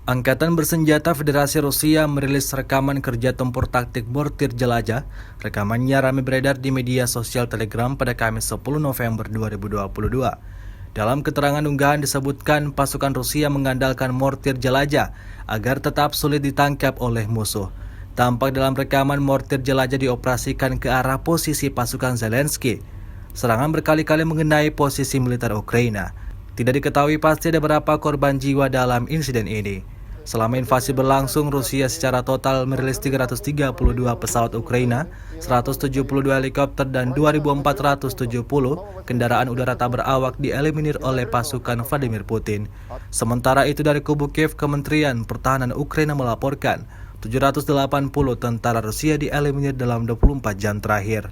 Angkatan Bersenjata Federasi Rusia merilis rekaman kerja tempur taktik mortir jelajah. Rekamannya ramai beredar di media sosial Telegram pada Kamis 10 November 2022. Dalam keterangan unggahan disebutkan pasukan Rusia mengandalkan mortir jelajah agar tetap sulit ditangkap oleh musuh. Tampak dalam rekaman mortir jelajah dioperasikan ke arah posisi pasukan Zelensky. Serangan berkali-kali mengenai posisi militer Ukraina. Tidak diketahui pasti ada berapa korban jiwa dalam insiden ini. Selama invasi berlangsung, Rusia secara total merilis 332 pesawat Ukraina, 172 helikopter, dan 2.470 kendaraan udara tak berawak dieliminir oleh pasukan Vladimir Putin. Sementara itu dari kubu Kiev, Kementerian Pertahanan Ukraina melaporkan 780 tentara Rusia dieliminir dalam 24 jam terakhir.